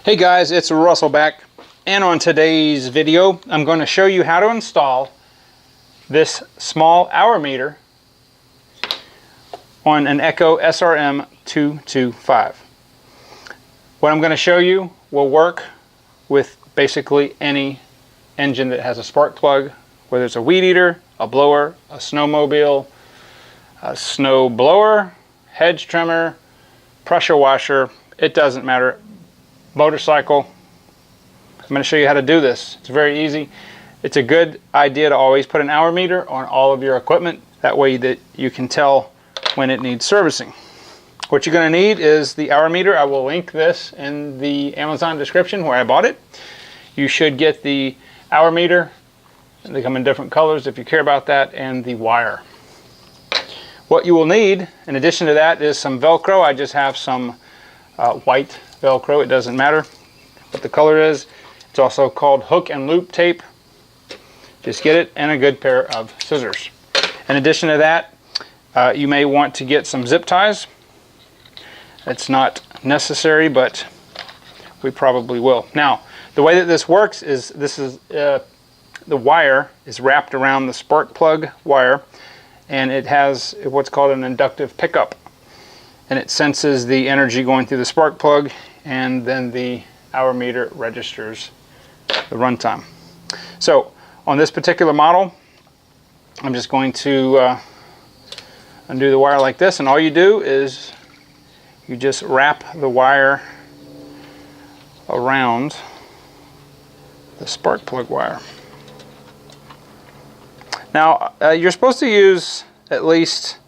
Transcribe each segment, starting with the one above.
Hey guys, it's Russell back, and on today's video I'm going to show you how to install this small hour meter on an Echo SRM 225. What I'm going to show you will work with basically any engine that has a spark plug, whether it's a weed eater, a blower, a snowmobile, a snow blower, hedge trimmer, pressure washer, it doesn't matter. Motorcycle. I'm going to show you how to do this. It's very easy. It's a good idea to always put an hour meter on all of your equipment. That way that you can tell when it needs servicing. What you're going to need is the hour meter. I will link this in the Amazon description where I bought it. You should get the hour meter. They come in different colors if you care about that, and the wire. What you will need in addition to that is some Velcro. I just have some white Velcro. It doesn't matter what the color is. It's also called hook and loop tape. Just get it, and a good pair of scissors. In addition to that, you may want to get some zip ties. It's not necessary, but we probably will. Now, the way that this works is the wire is wrapped around the spark plug wire, and it has what's called an inductive pickup, and it senses the energy going through the spark plug, and then the hour meter registers the runtime. So on this particular model, I'm just going to undo the wire like this, and all you do is you just wrap the wire around the spark plug wire. Now you're supposed to use at least,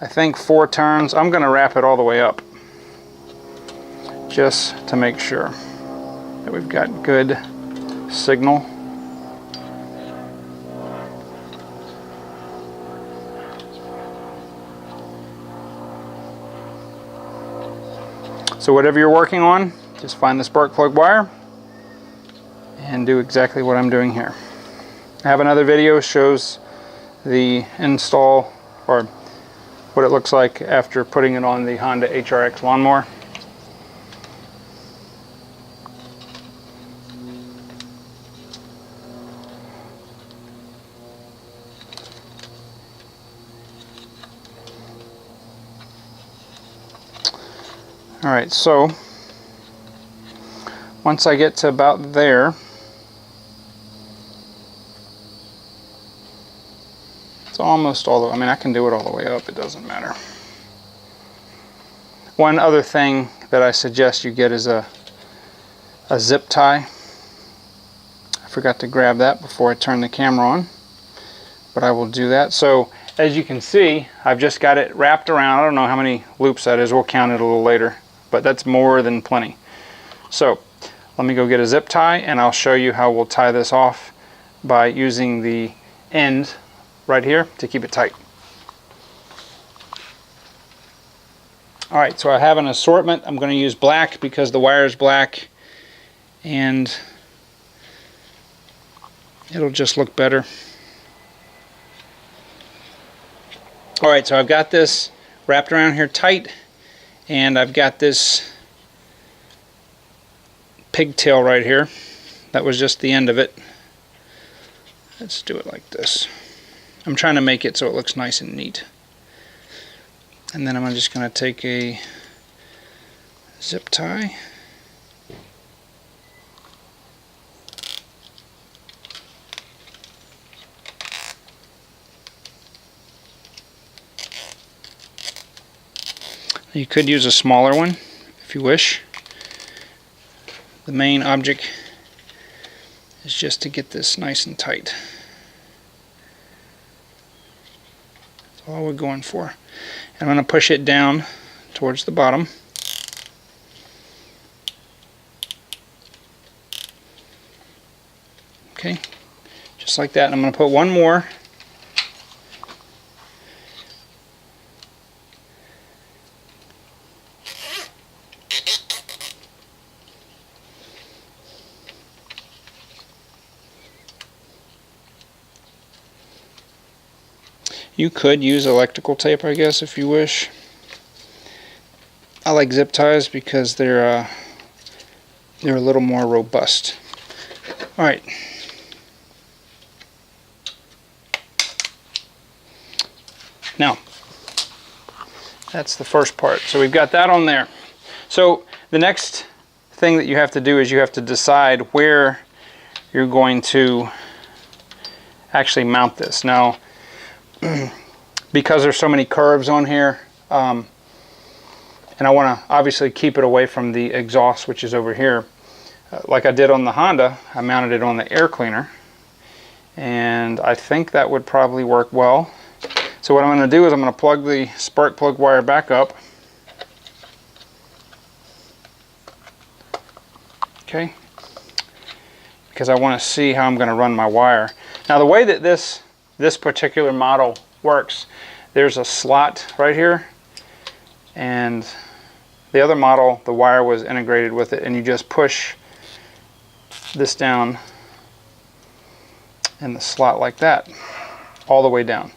I think, 4 turns. I'm going to wrap it all the way up just to make sure that we've got good signal. So whatever you're working on, just find the spark plug wire and do exactly what I'm doing here. I have another video shows the install, or what it looks like after putting it on the Honda HRX lawnmower. Alright, so once I get to about there, it's almost all the way. I mean, I can do it all the way up, it doesn't matter. One other thing that I suggest you get is a zip tie. I forgot to grab that before I turn the camera on, but I will do that. So as you can see, I've just got it wrapped around. I don't know how many loops that is. We'll count it a little later, but that's more than plenty. So let me go get a zip tie, and I'll show you how we'll tie this off by using the end right here to keep it tight. Alright, so I have an assortment. I'm going to use black because the wire is black and it'll just look better. Alright, so I've got this wrapped around here tight, and I've got this pigtail right here. That was just the end of it. Let's do it like this. I'm trying to make it so it looks nice and neat. And then I'm just going to take a zip tie. You could use a smaller one if you wish. The main object is just to get this nice and tight. That's all we're going for. And I'm going to push it down towards the bottom. Okay, just like that. And I'm going to put one more. You could use electrical tape, I guess, if you wish. I like zip ties because they're they're a little more robust. All right. Now, that's the first part. So we've got that on there. So the next thing that you have to do is you have to decide where you're going to actually mount this. Now, because there's so many curves on here, and I want to obviously keep it away from the exhaust, which is over here. Like I did on the Honda, I mounted it on the air cleaner, and I think that would probably work well. So what I'm going to do is I'm going to plug the spark plug wire back up. Okay, because I want to see how I'm going to run my wire. Now the way that this particular model works, there's a slot right here, and the other model, the wire was integrated with it, and you just push this down in the slot like that, all the way down.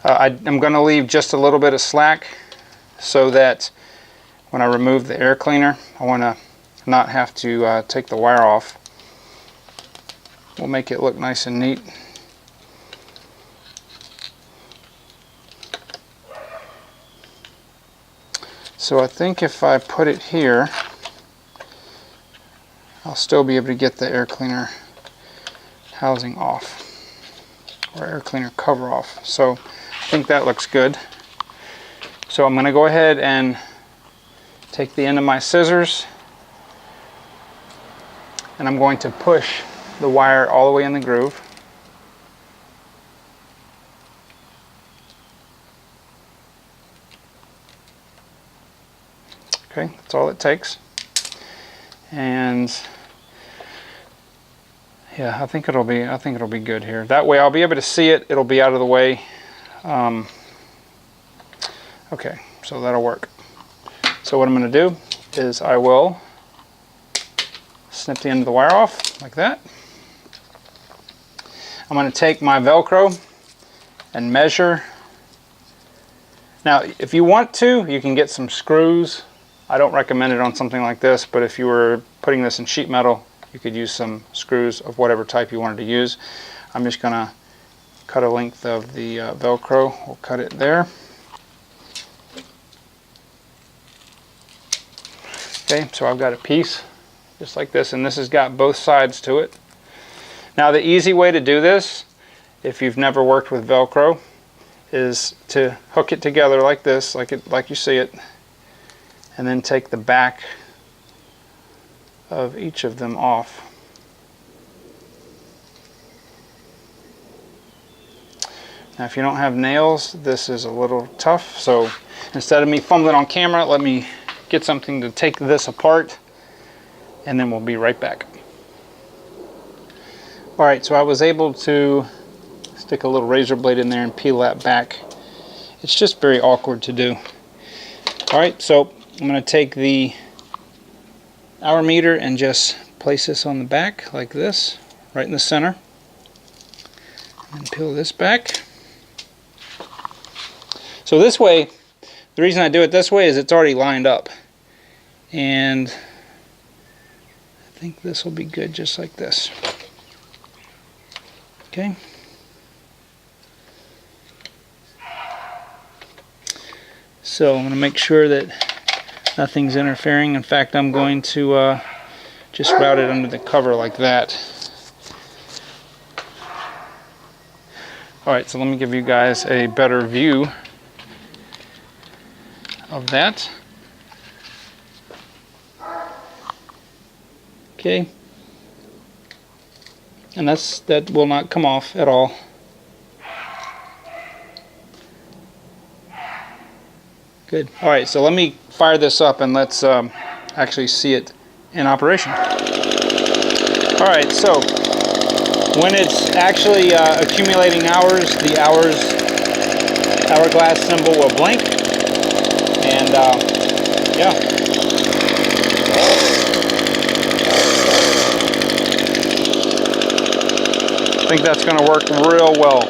I'm going to leave just a little bit of slack so that when I remove the air cleaner, I want to not have to take the wire off. We'll make it look nice and neat. So I think if I put it here, I'll still be able to get the air cleaner housing off, or air cleaner cover off. So I think that looks good. So I'm going to go ahead and take the end of my scissors, and I'm going to push the wire all the way in the groove. Okay, that's all it takes. And yeah, I think it'll be good here. That way I'll be able to see it. It'll be out of the way. Okay, so that'll work. So what I'm going to do is I will snip the end of the wire off like that. I'm going to take my Velcro and measure. Now, if you want to, you can get some screws. I don't recommend it on something like this, but if you were putting this in sheet metal, you could use some screws of whatever type you wanted to use. I'm just going to cut a length of the Velcro. We'll cut it there. Okay, so I've got a piece just like this, and this has got both sides to it. Now the easy way to do this, if you've never worked with Velcro, is to hook it together like this, like you see it, and then take the back of each of them off. Now if you don't have nails, this is a little tough, so instead of me fumbling on camera, let me get something to take this apart, and then we'll be right back. Alright, so I was able to stick a little razor blade in there and peel that back. It's just very awkward to do. Alright, so I'm going to take the hour meter and just place this on the back like this, right in the center, and peel this back. So this way, the reason I do it this way is it's already lined up, and I think this will be good just like this. Okay. So I'm going to make sure that nothing's interfering. In fact, I'm going to just route it under the cover like that. Alright, so let me give you guys a better view of that. Okay. And that will not come off at all. Good. Alright, so let me fire this up and let's actually see it in operation. Alright, so when it's actually accumulating hours, the hourglass symbol will blink, and yeah. I think that's going to work real well.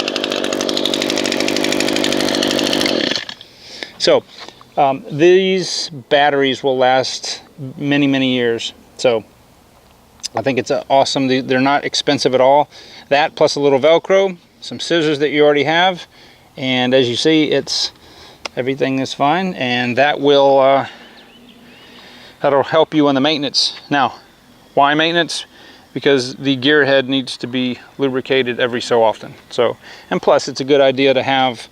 So these batteries will last many years. So I think it's awesome. They're not expensive at all. That plus a little Velcro, some scissors that you already have, and as you see, everything is fine, and that will that'll help you on the maintenance. Now, why maintenance? Because the gear head needs to be lubricated every so often. So, and plus it's a good idea to have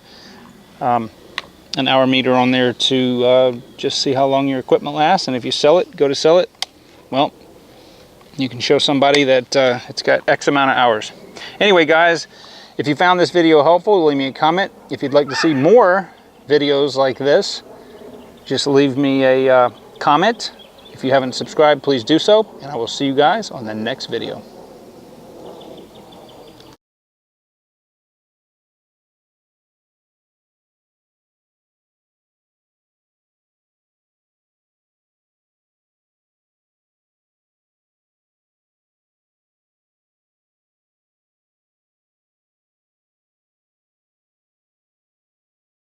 an hour meter on there to just see how long your equipment lasts, and if you go to sell it, well, you can show somebody that it's got X amount of hours. Anyway, guys, if you found this video helpful, leave me a comment. If you'd like to see more videos like this, just leave me a comment. If you haven't subscribed, please do so, and I will see you guys on the next video.